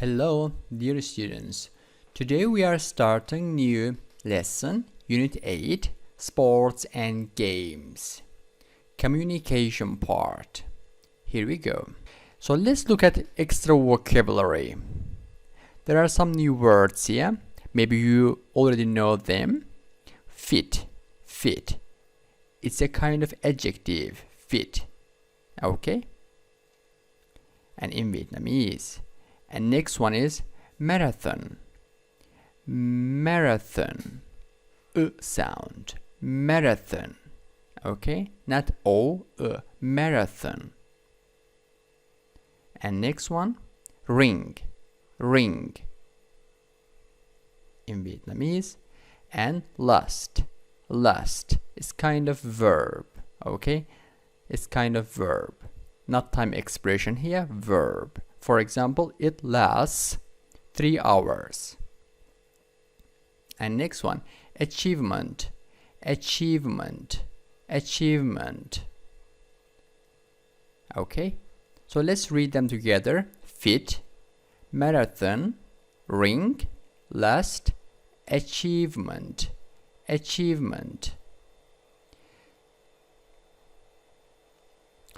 Hello, dear students. Today we are starting new lesson, Unit 8, Sports and Games. Communication part. Here we go. So let's look at extra vocabulary. There are some new words here. Maybe you already know them. Fit. It's a kind of adjective. Fit. Okay? And in Vietnamese. And next one is marathon. Marathon. Sound. Marathon. Okay? Not O, marathon. And next one, ring. Ring. In Vietnamese. And lust. Lust is kind of verb. Okay? It's kind of verb. Not time expression here, verb. For example, it lasts 3 hours. And next one, achievement. Achievement. Okay, so let's read them together. Fit, marathon, ring, lust, achievement.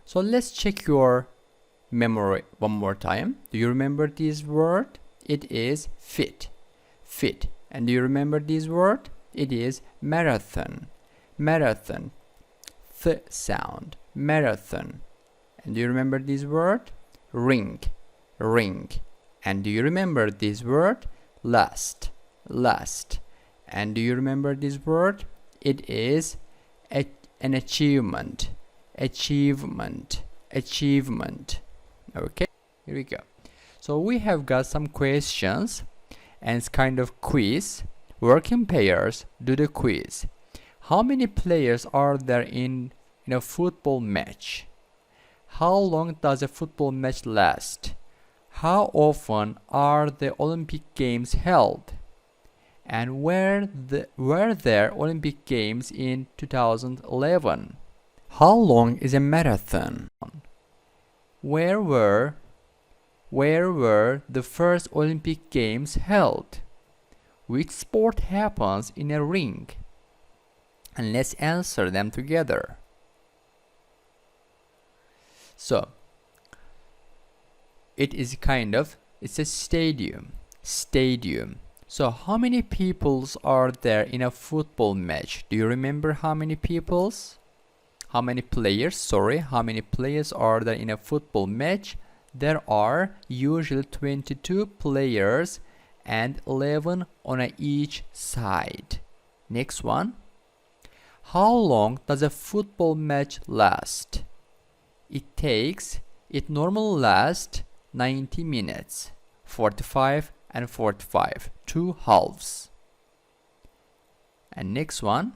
So let's check your memory one more time. Do you remember this word? It is fit. And do you remember this word? It is marathon. Th sound. Marathon. And do you remember this word? Ring. And do you remember this word? Lust. And do you remember this word? It is an achievement. Okay, here we go. So we have got some questions and it's kind of quiz. Work in pairs, do the quiz. How many players are there in a football match? How long does a football match last? How often are the Olympic Games held? And were there Olympic Games in 2011? How long is a marathon? Where were the first Olympic Games held? Which sport happens in a ring? And let's answer them together. So, it's a stadium. So, how many peoples are there in a football match? Do you remember how many peoples? How many players are there in a football match? There are usually 22 players and 11 on each side. Next one. How long does a football match last? It normally lasts 90 minutes, 45 and 45, 2 halves. And next one.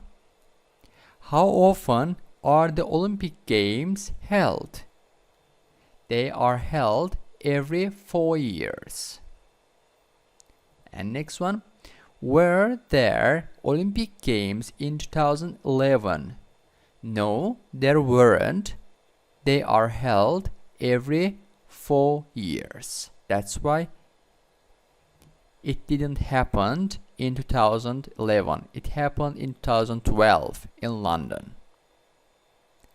How often are the Olympic Games held? They are held every 4 years. And next one. Were there Olympic Games in 2011? No, there weren't. They are held every 4 years. That's why it didn't happen in 2011. It happened in 2012 in London.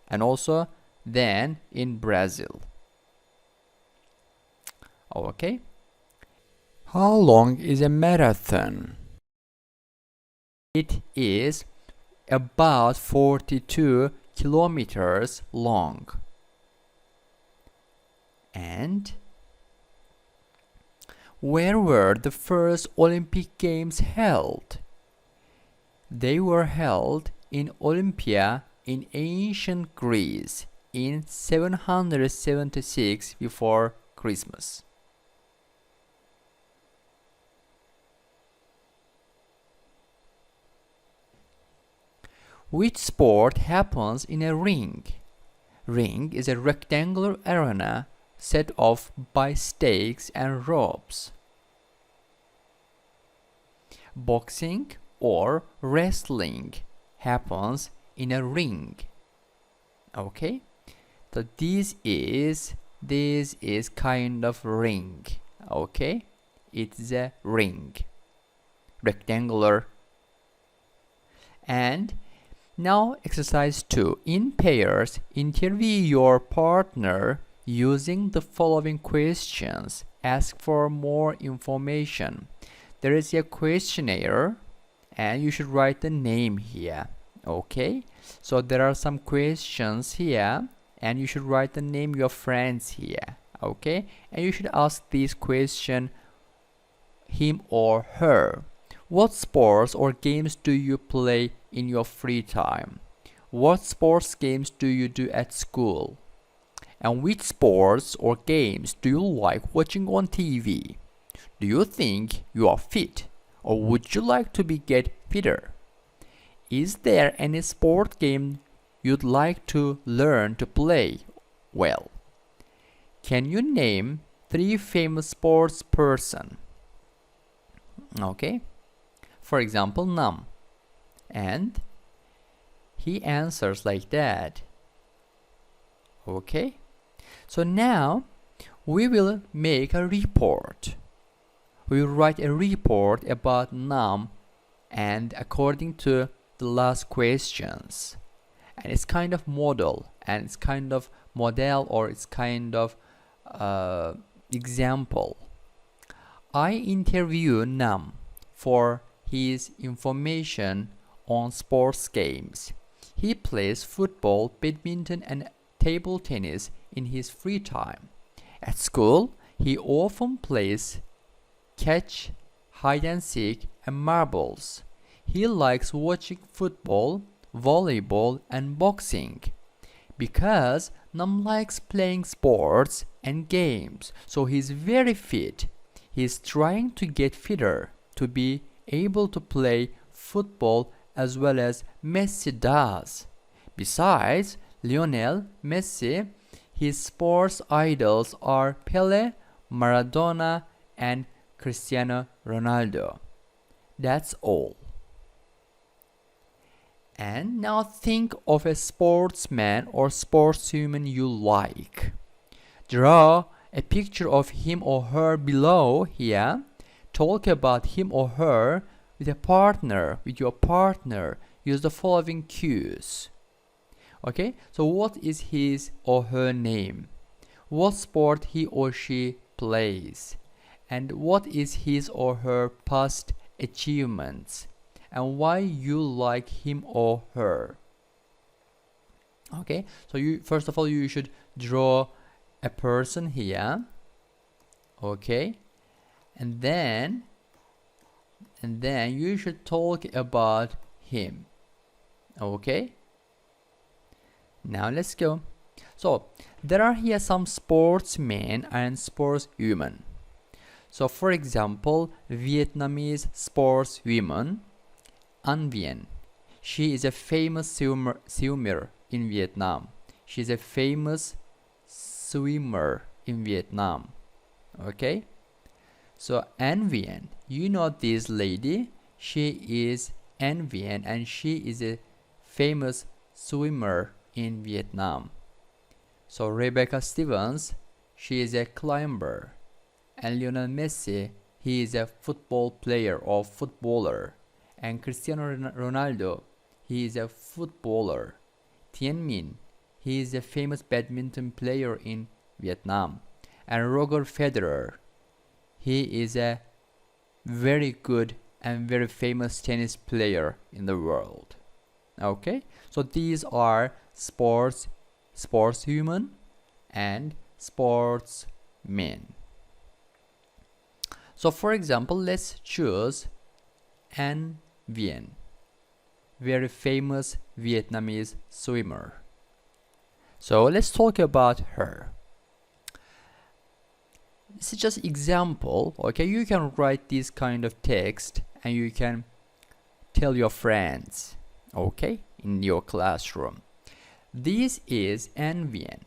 And also then in Brazil. Okay. How long is a marathon? It is about 42 kilometers long. And where were the first Olympic Games held? They were held in Olympia in ancient Greece in 776 before Christmas. Which sport happens in a ring? Ring is a rectangular arena set off by stakes and ropes. Boxing or wrestling happens in a ring. Okay, so this is kind of ring. Okay, it's a ring, rectangular. And now exercise 2. In pairs, interview your partner using the following questions. Ask for more information. There is a questionnaire and you should write the name here. Okay, so there are some questions here and you should write the name of your friends here. Okay, and you should ask this question him or her. What sports or games do you play in your free time? What sports games do you do at school? And which sports or games do you like watching on TV? Do you think you are fit, or would you like to get fitter? Is there any sport game you'd like to learn to play well? Can you name 3 famous sports person? Okay, for example, Nam. And he answers like that. Okay, so now we will make a report. We will write a report about Nam and according to the last questions. And it's kind of model and it's kind of model or it's kind of example. I interview Nam for his information on sports games. He plays football, badminton and table tennis in his free time. At school, he often plays catch, hide and seek and marbles. He likes watching football, volleyball and boxing. Because Nam likes playing sports and games, so he's very fit. He's trying to get fitter to be able to play football as well as Messi does. Besides Lionel Messi, his sports idols are Pele, Maradona and Cristiano Ronaldo. That's all. And now think of a sportsman or sportswoman you like. Draw a picture of him or her below here. Talk about him or her with your partner. Use the following cues. Okay, so what is his or her name? What sport he or she plays? And what is his or her past achievements? And why you like him or her? Okay, so you first of all you should draw a person here. Okay, and then you should talk about him. Okay, now let's go. So there are here some sportsmen and sportswomen. So for example, Vietnamese sportswoman An Vien. She is a famous swimmer in Vietnam. She is a famous swimmer in Vietnam. Okay, so An Vien, you know this lady. She is An Vien and she is a famous swimmer in Vietnam. So Rebecca Stevens, she is a climber. And Lionel Messi, he is a football player or footballer. And Cristiano Ronaldo, he is a footballer. Tien Minh, he is a famous badminton player in Vietnam. And Roger Federer, he is a very good and very famous tennis player in the world. Okay, so these are sportswomen and sportsmen. So for example, let's choose An Vien, very famous Vietnamese swimmer. So let's talk about her. This is just example. Okay, you can write this kind of text and you can tell your friends, okay, in your classroom. This is An Vien.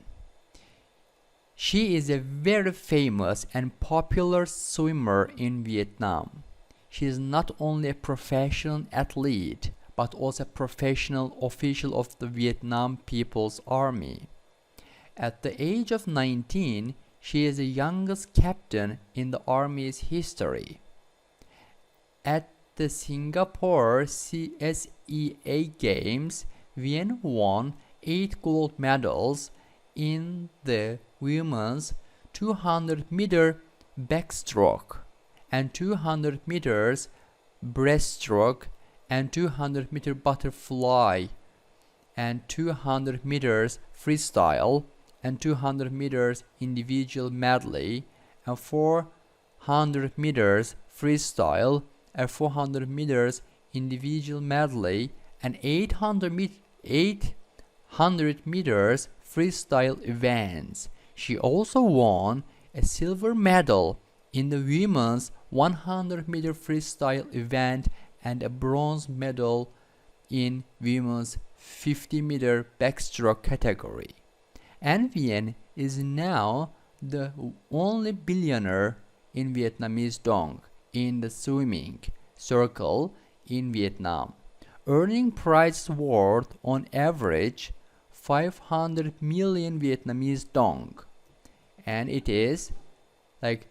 She is a very famous and popular swimmer in Vietnam. She is not only a professional athlete, but also a professional official of the Vietnam People's Army. At the age of 19, She is the youngest captain in the Army's history. At the Singapore CSEA Games, Vian won 8 gold medals in the women's 200 meter backstroke and 200 meters breaststroke and 200 meter butterfly and 200 meters freestyle and 200 meters individual medley and 400 meters freestyle and 400 meters individual medley and 800 meters freestyle events. She also won a silver medal in the women's 100 meter freestyle event and a bronze medal in women's 50 meter backstroke category. And Vian is now the only billionaire in Vietnamese dong in the swimming circle in Vietnam, earning prizes worth on average 500 million Vietnamese dong, and it is like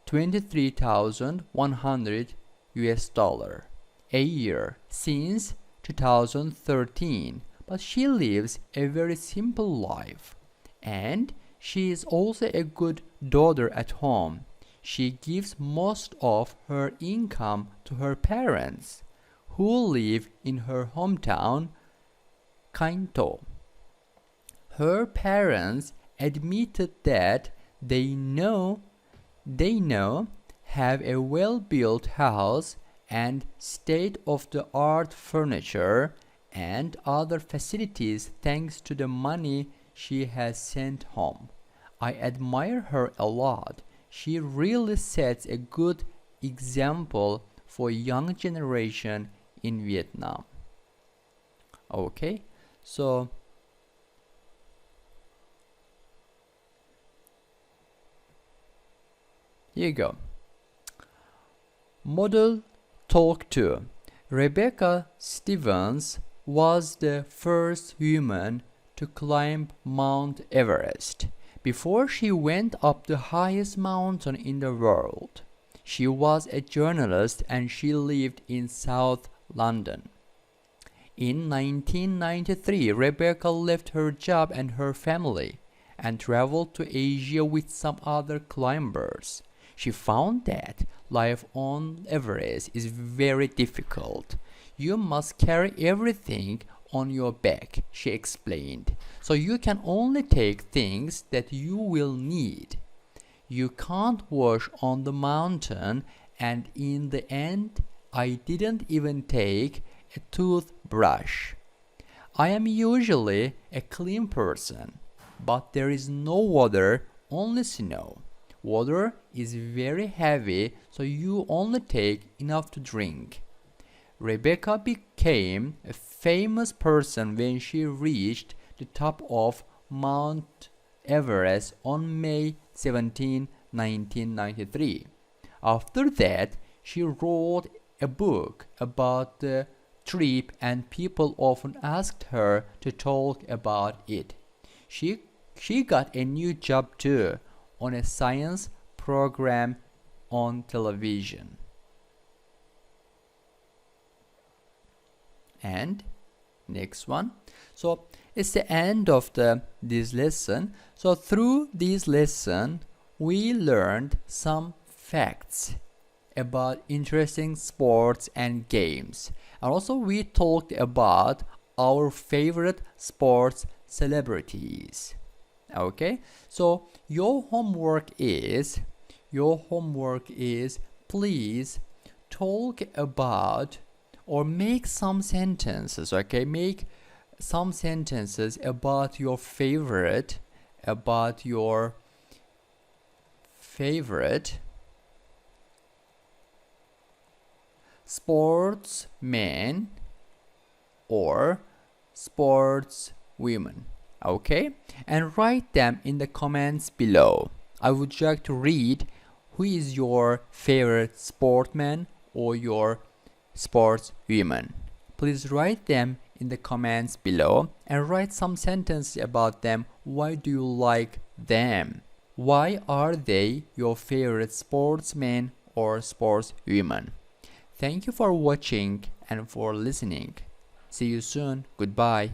23,100 US dollar a year since 2013. But she lives a very simple life, and she is also a good daughter at home. She gives most of her income to her parents, who live in her hometown, Cain Tho. Her parents admitted that they have a well-built house and state-of-the-art furniture and other facilities thanks to the money she has sent home. I admire her a lot. She really sets a good example for young generation in Vietnam. Okay, so here you go. Model Talk 2. Rebecca Stevens was the first woman to climb Mount Everest. Before she went up the highest mountain in the world, she was a journalist and she lived in South London. In 1993, Rebecca left her job and her family and traveled to Asia with some other climbers. She found that life on Everest is very difficult. You must carry everything on your back, she explained. So you can only take things that you will need. You can't wash on the mountain, and in the end, I didn't even take a toothbrush. I am usually a clean person, but there is no water, only snow. Water is very heavy, so you only take enough to drink. Rebecca became a famous person when she reached the top of Mount Everest on May 17, 1993. After that, she wrote a book about the trip and people often asked her to talk about it. She got a new job too, on a science program on television. And next one. So it's the end of this lesson. So through this lesson, we learned some facts about interesting sports and games. And also we talked about our favorite sports celebrities. Okay, so your homework is please talk about or make some sentences. Okay, make some sentences about your favorite sportsmen or sportswomen. Okay, and write them in the comments below. I would like to read who is your favorite sportsman or your sportswoman. Please write them in the comments below and write some sentences about them. Why do you like them? Why are they your favorite sportsmen or sportswomen? Thank you for watching and for listening. See you soon. Goodbye.